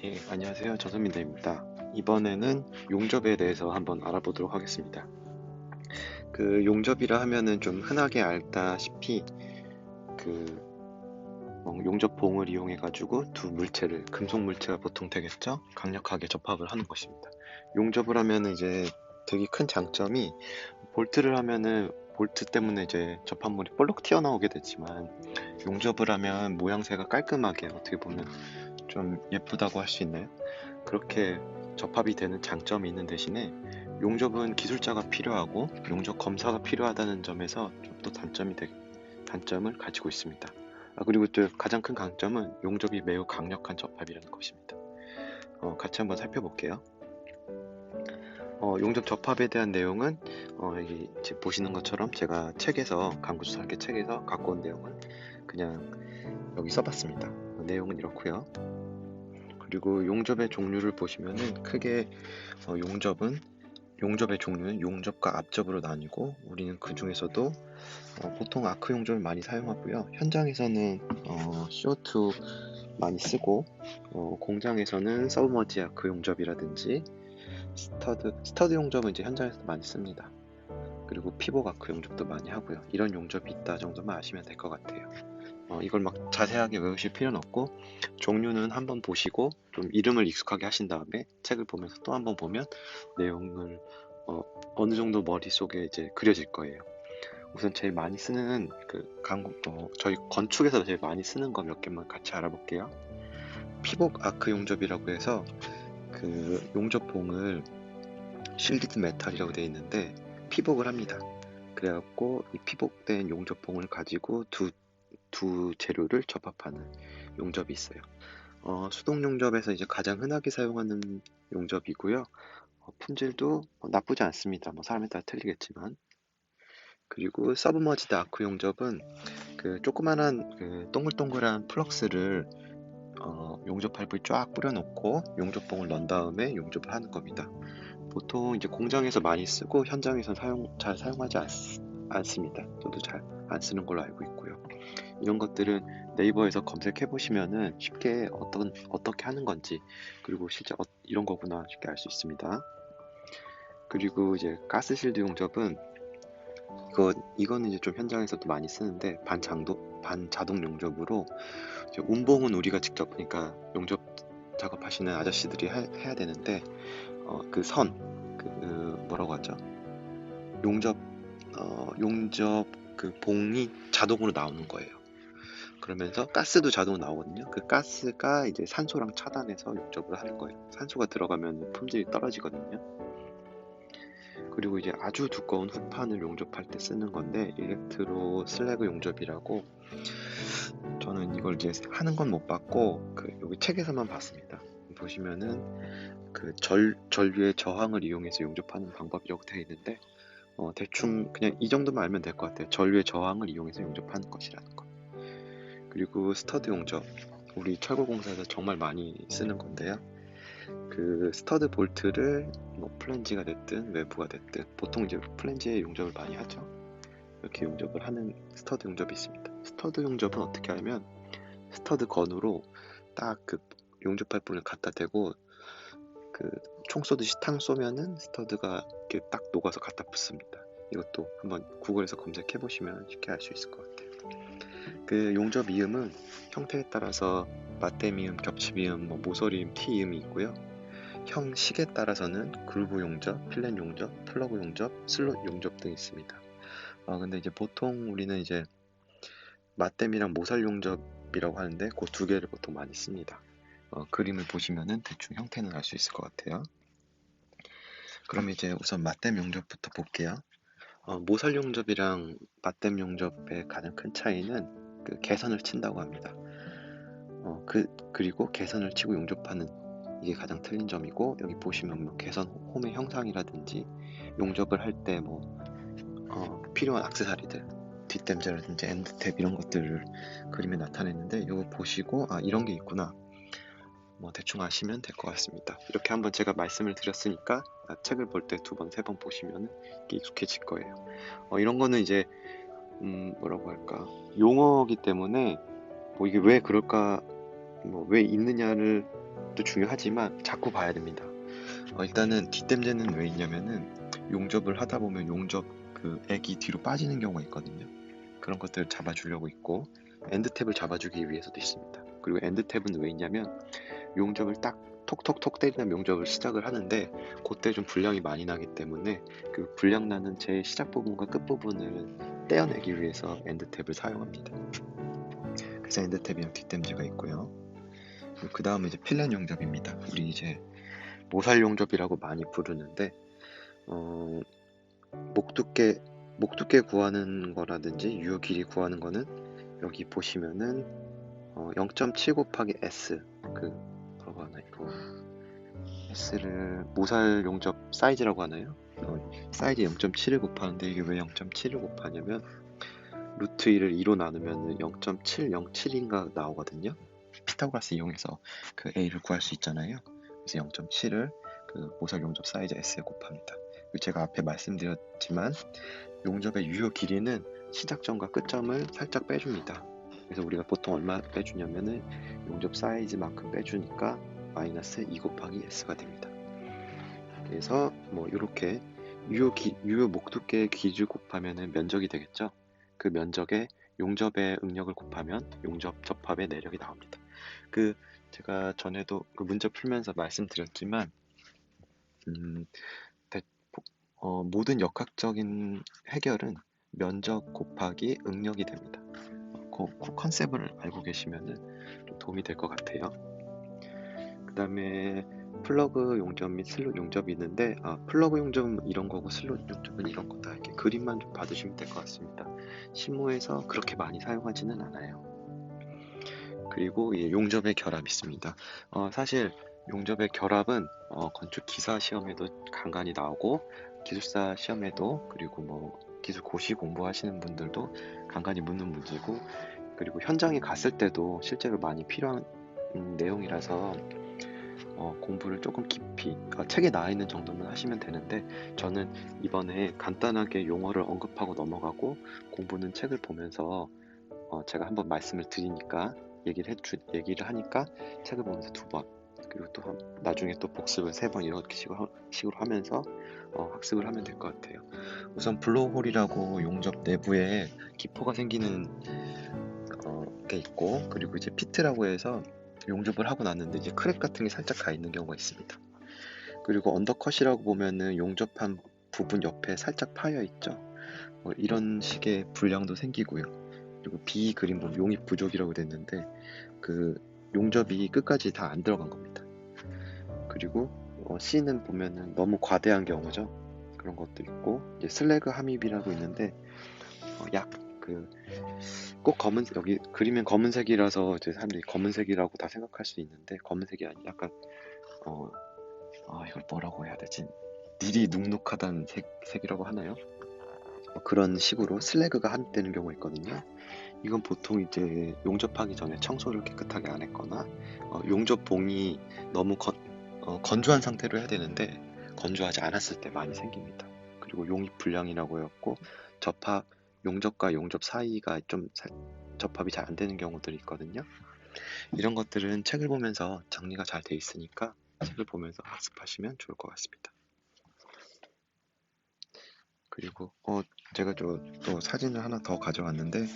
예, 안녕하세요. 전선민대입니다. 이번에는 용접에 대해서 한번 알아보도록 하겠습니다. 용접이라 하면은 좀 흔하게 알다시피 그 용접봉을 이용해가지고 두 물체를, 금속 물체가 보통 되겠죠? 강력하게 접합을 하는 것입니다. 용접을 하면은 이제 되게 큰 장점이 볼트를 하면은 볼트 때문에 이제 접합물이 볼록 튀어나오게 되지만 용접을 하면 모양새가 깔끔하게 어떻게 보면 좀 예쁘다고 할 수 있나요? 그렇게 접합이 되는 장점이 있는 대신에 용접은 기술자가 필요하고 용접 검사가 필요하다는 점에서 좀 또 단점을 가지고 있습니다. 그리고 또 가장 큰 강점은 용접이 매우 강력한 접합이라는 것입니다. 같이 한번 살펴볼게요. 용접 접합에 대한 내용은 여기 지금 보시는 것처럼 제가 책에서 강구수사학회 책에서 갖고 온 내용은 그냥 여기 써봤습니다. 내용은 이렇고요. 그리고 용접의 종류를 보시면은 크게 용접의 종류는 용접과 압접으로 나뉘고 우리는 그 중에서도 보통 아크 용접을 많이 사용하고요. 현장에서는 CO2 많이 쓰고 공장에서는 서브머지 아크 용접이라든지 스터드 용접은 이제 현장에서 많이 씁니다. 그리고 피복 아크 용접도 많이 하고요. 이런 용접이 있다 정도만 아시면 될 것 같아요. 이걸 막 자세하게 외우실 필요는 없고 종류는 한번 보시고 좀 이름을 익숙하게 하신 다음에 책을 보면서 또 한번 보면 내용을 어느 정도 머릿속에 이제 그려질 거예요. 우선 제일 많이 쓰는 저희 건축에서 제일 많이 쓰는 거 몇 개만 같이 알아볼게요. 피복 아크 용접이라고 해서 그 용접봉을 실리드 메탈이라고 되어 있는데 피복을 합니다. 그래갖고 이 피복된 용접봉을 가지고 두 재료를 접합하는 용접이 있어요. 수동 용접에서 이제 가장 흔하게 사용하는 용접이고요. 품질도 나쁘지 않습니다. 뭐 사람에 따라 틀리겠지만. 그리고 서브머지드 아크 용접은 그 조그만한 그 동글동글한 플럭스를 용접 파이프에 쫙 뿌려놓고 용접봉을 넣은 다음에 용접을 하는 겁니다. 보통 이제 공장에서 많이 쓰고 현장에서 잘 사용하지 않습니다. 저도 잘 안 쓰는 걸로 알고 있고요. 이런 것들은 네이버에서 검색해 보시면은 쉽게 어떻게 하는 건지 그리고 실제 이런 거구나 쉽게 알 수 있습니다. 그리고 이제 가스실드 용접은 이거는 이제 좀 현장에서도 많이 쓰는데 반자동 용접으로 이제 운봉은 우리가 직접 그러니까 용접 작업하시는 아저씨들이 해야 되는데 뭐라고 하죠? 용접 그 봉이 자동으로 나오는 거예요. 그러면서 가스도 자동으로 나오거든요. 그 가스가 이제 산소랑 차단해서 용접을 하는 거예요. 산소가 들어가면 품질이 떨어지거든요. 그리고 이제 아주 두꺼운 후판을 용접할 때 쓰는 건데 일렉트로 슬래그 용접이라고 저는 이걸 이제 하는 건 못 봤고 여기 책에서만 봤습니다. 보시면은 전류의 저항을 이용해서 용접하는 방법이라고 되어 있는데 대충 그냥 이 정도만 알면 될 것 같아요. 전류의 저항을 이용해서 용접하는 것이라는 거. 그리고 스터드 용접, 우리 철거공사에서 정말 많이 쓰는 건데요. 그 스터드 볼트를 뭐 플랜지가 됐든 외부가 됐든 보통 이제 플랜지에 용접을 많이 하죠. 이렇게 용접을 하는 스터드 용접이 있습니다. 스터드 용접은 어떻게 하냐면 스터드 건으로 딱 그 용접 파이프를 갖다 대고 그 총 쏘듯이 탕 쏘면은 스터드가 이렇게 딱 녹아서 갖다 붙습니다. 이것도 한번 구글에서 검색해 보시면 쉽게 알 수 있을 것 같아요. 그 용접 이음은 형태에 따라서 맞대미음, 겹치미음, 모서리음, T이음이 있고요. 형식에 따라서는 그루브 용접, 필렛 용접, 플러그 용접, 슬롯 용접 등이 있습니다. 근데 이제 보통 우리는 이제 맞댐이랑 모살 용접이라고 하는데 그 두 개를 보통 많이 씁니다. 그림을 보시면은 대충 형태는 알 수 있을 것 같아요. 그럼 이제 우선 맞댐 용접부터 볼게요. 모살 용접이랑 맞댐 용접의 가장 큰 차이는 그 개선을 친다고 합니다. 그리고 개선을 치고 용접하는 이게 가장 틀린 점이고 여기 보시면 뭐 개선 홈의 형상이라든지 용접을 할 때 필요한 액세서리들 뒷댐제라든지 엔드탭 이런 것들을 그림에 나타냈는데 이거 보시고 이런 게 있구나 대충 아시면 될 것 같습니다. 이렇게 한번 제가 말씀을 드렸으니까 책을 볼 때 두 번, 세 번 보시면 이게 익숙해질 거예요. 이런 거는 이제 뭐라고 할까 용어이기 때문에 이게 왜 그럴까 왜 있느냐를 것도 중요하지만 자꾸 봐야 됩니다. 일단은 뒷댐제는 왜 있냐면은 용접을 하다 보면 용접 그 액이 뒤로 빠지는 경우가 있거든요. 그런 것들을 잡아주려고 있고, 엔드탭을 잡아주기 위해서도 있습니다. 그리고 엔드탭은 왜 있냐면 용접을 딱 톡톡톡 때리는 용접을 시작을 하는데 그때 좀 불량이 많이 나기 때문에 그 불량 나는 제일 시작 부분과 끝 부분을 떼어내기 위해서 엔드탭을 사용합니다. 그래서 엔드탭이랑 뒷댐제가 있고요. 그 다음에 이제 필렛 용접입니다. 우리 이제 모살 용접이라고 많이 부르는데 목두께 구하는 거라든지 유효 길이 구하는 거는 여기 보시면은 0.7 곱하기 S 뭐라고 하나 이거 S를 모살 용접 사이즈라고 하나요? 사이즈 0.7을 곱하는데 이게 왜 0.7을 곱하냐면 루트 2를 2로 나누면 0.707인가 나오거든요. 피타고라스 이용해서 그 A를 구할 수 있잖아요. 그래서 0.7을 그 모살 용접 사이즈 S에 곱합니다. 제가 앞에 말씀드렸지만 용접의 유효 길이는 시작점과 끝점을 살짝 빼줍니다. 그래서 우리가 보통 얼마 빼주냐면은 용접 사이즈만큼 빼주니까 마이너스 2 곱하기 S가 됩니다. 그래서 뭐 이렇게 유효 목두께의 길이를 곱하면은 면적이 되겠죠. 그 면적에 용접의 응력을 곱하면 용접 접합의 내력이 나옵니다. 제가 전에도 그 문제 풀면서 말씀드렸지만 모든 역학적인 해결은 면적 곱하기 응력이 됩니다. 그 컨셉을 알고 계시면은 좀 도움이 될 것 같아요. 그 다음에 플러그 용접 및 슬롯 용접이 있는데 플러그 용접은 이런 거고 슬롯 용접은 이런 거다. 이렇게 그림만 좀 봐두시면 될 것 같습니다. 실무에서 그렇게 많이 사용하지는 않아요. 그리고 용접의 결합이 있습니다. 사실 용접의 결합은 건축 기사 시험에도 간간히 나오고 기술사 시험에도 그리고 뭐 기술 고시 공부하시는 분들도 간간히 묻는 문제고 그리고 현장에 갔을 때도 실제로 많이 필요한 내용이라서 공부를 조금 깊이 책에 나와 있는 정도만 하시면 되는데 저는 이번에 간단하게 용어를 언급하고 넘어가고 공부는 책을 보면서 제가 한번 말씀을 드리니까 얘기를 하니까 책을 보면서 2번 그리고 또 나중에 또 복습을 3번 이렇게 식으로 하면서 학습을 하면 될 것 같아요. 우선 블로우홀이라고 용접 내부에 기포가 생기는 게 있고 그리고 이제 피트라고 해서 용접을 하고 났는데 이제 크랙 같은 게 살짝 가 있는 경우가 있습니다. 그리고 언더컷이라고 보면은 용접한 부분 옆에 살짝 파여 있죠. 이런 식의 불량도 생기고요. 그리고 B 그림 보면 용입 부족이라고 됐는데 그 용접이 끝까지 다 안 들어간 겁니다. 그리고 C는 보면은 너무 과대한 경우죠. 그런 것도 있고 이제 슬래그 함입이라고 있는데 꼭 여기 그림엔 검은색이라서 이제 사람들이 검은색이라고 다 생각할 수 있는데 검은색이 아니라 약간 이걸 뭐라고 해야 되지? 닐이 눅눅하다는 색이라고 하나요? 그런 식으로 슬래그가 함입되는 경우가 있거든요. 이건 보통 이제 용접하기 전에 청소를 깨끗하게 안 했거나 용접 봉이 너무 건조한 상태로 해야 되는데 건조하지 않았을 때 많이 생깁니다. 그리고 용입 불량이라고 해갖고 용접과 용접 사이가 좀 접합이 잘 안 되는 경우들이 있거든요. 이런 것들은 책을 보면서 정리가 잘 돼 있으니까 책을 보면서 학습하시면 좋을 것 같습니다. 그리고 제가 또 사진을 하나 더 가져왔는데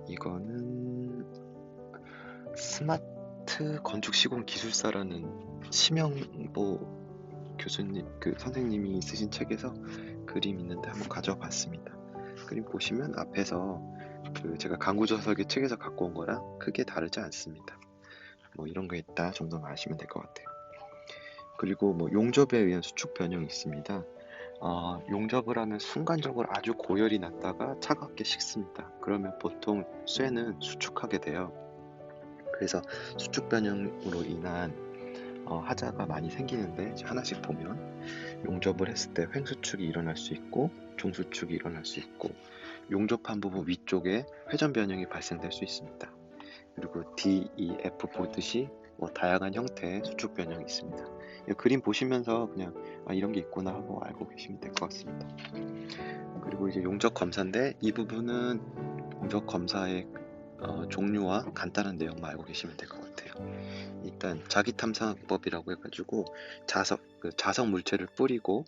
이거는 스마트 건축 시공 기술사라는 심영보 교수님 선생님이 쓰신 책에서 그림 있는데 한번 가져와 봤습니다. 그림 보시면 앞에서 제가 강구조석의 책에서 갖고 온 거랑 크게 다르지 않습니다. 뭐 이런 거 있다 정도만 아시면 될 것 같아요. 그리고 뭐 용접에 의한 수축 변형이 있습니다. 용접을 하면 순간적으로 아주 고열이 났다가 차갑게 식습니다. 그러면 보통 쇠는 수축하게 돼요. 그래서 수축 변형으로 인한 하자가 많이 생기는데 하나씩 보면 용접을 했을 때 횡수축이 일어날 수 있고 중수축이 일어날 수 있고 용접한 부분 위쪽에 회전 변형이 발생될 수 있습니다. 그리고 D, E, F 보듯이 다양한 형태의 수축 변형이 있습니다. 이 그림 보시면서 그냥 이런 게 있구나 하고 알고 계시면 될 것 같습니다. 그리고 이제 용접 검사인데 이 부분은 용접 검사의 종류와 간단한 내용만 알고 계시면 될 것 같아요. 같아요. 일단 자기 탐사법이라고 해가지고 자석 물체를 뿌리고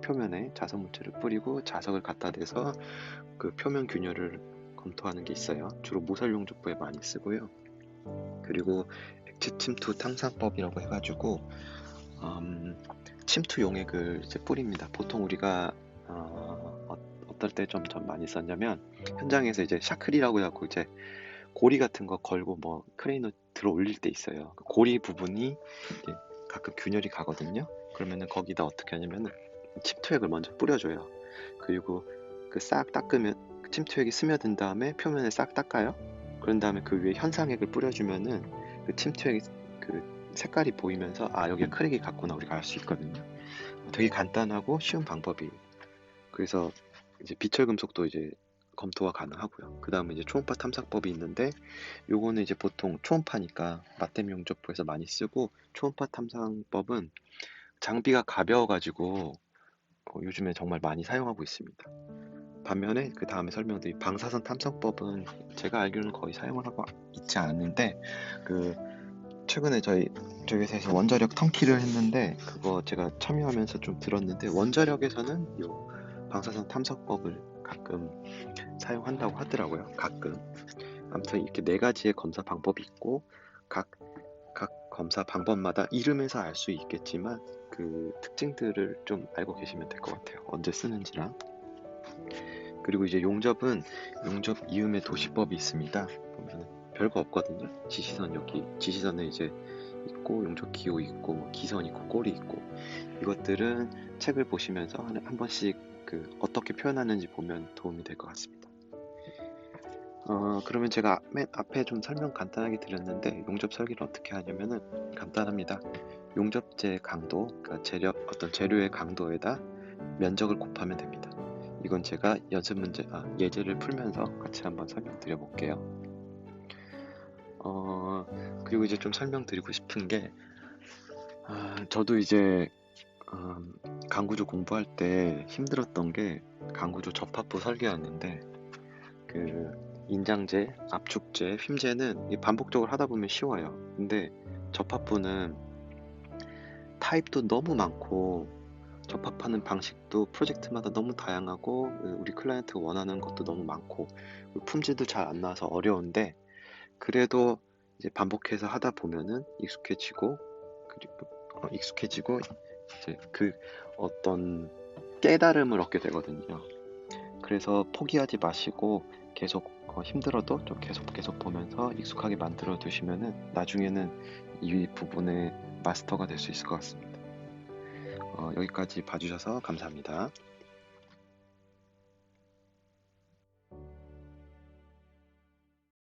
표면에 자석 물체를 뿌리고 자석을 갖다 대서 그 표면 균열을 검토하는 게 있어요. 주로 모설 용접부에 많이 쓰고요. 그리고 액체 침투 탕산법이라고 해가지고 침투 용액을 이제 뿌립니다. 보통 우리가 어떨 때 좀 많이 썼냐면 현장에서 이제 샤클이라고 해갖고 이제 고리 같은 거 걸고 뭐 크레인으로 들어 올릴 때 있어요. 그 고리 부분이 이제 가끔 균열이 가거든요. 그러면은 거기다 어떻게 하냐면은 침투액을 먼저 뿌려줘요. 그리고 그 싹 닦으면 그 침투액이 스며든 다음에 표면을 싹 닦아요. 그런 다음에 그 위에 현상액을 뿌려주면은 그 침투액이 그 색깔이 보이면서 아 여기에 크랙이 갔구나 우리가 알 수 있거든요. 되게 간단하고 쉬운 방법이에요. 그래서 이제 비철 금속도 이제 검토가 가능하고요. 그 다음에 이제 초음파 탐사법이 있는데 요거는 이제 보통 초음파니까 맞댐 용접부에서 많이 쓰고 초음파 탐사법은 장비가 가벼워가지고 요즘에 정말 많이 사용하고 있습니다. 반면에 그 다음에 설명드린 방사선 탐사법은 제가 알기로는 거의 사용을 하고 있지 않는데 그 최근에 저희 회사에서 원자력 턴키를 했는데 그거 제가 참여하면서 좀 들었는데 원자력에서는 요 방사선 탐사법을 가끔 사용한다고 하더라고요. 가끔. 아무튼 이렇게 네 가지의 검사 방법이 있고 각 검사 방법마다 이름에서 알 수 있겠지만 그 특징들을 좀 알고 계시면 될 것 같아요. 언제 쓰는지랑. 그리고 이제 용접 이음의 도시법이 있습니다. 보면 별거 없거든요. 지시선에 이제 있고 용접 기호 있고 뭐 기선 있고 꼴이 있고 이것들은 책을 보시면서 한 번씩 그 어떻게 표현하는지 보면 도움이 될 것 같습니다. 그러면 제가 맨 앞에 좀 설명 간단하게 드렸는데 용접 설계를 어떻게 하냐면은 간단합니다. 용접재 강도, 그러니까 어떤 재료의 강도에다 면적을 곱하면 됩니다. 이건 제가 예제를 풀면서 같이 한번 설명드려 볼게요. 그리고 이제 좀 설명드리고 싶은 게, 저도 이제 강구조 공부할 때 힘들었던 게 강구조 접합부 설계였는데 그 인장재, 압축재, 휨재는 반복적으로 하다 보면 쉬워요. 근데 접합부는 타입도 너무 많고 접합하는 방식도 프로젝트마다 너무 다양하고 우리 클라이언트가 원하는 것도 너무 많고 품질도 잘 안 나와서 어려운데 그래도 이제 반복해서 하다 보면은 익숙해지고 이제 그 어떤 깨달음을 얻게 되거든요. 그래서 포기하지 마시고 계속 힘들어도 좀 계속 보면서 익숙하게 만들어 두시면은 나중에는 이 부분의 마스터가 될 수 있을 것 같습니다. 여기까지 봐주셔서 감사합니다.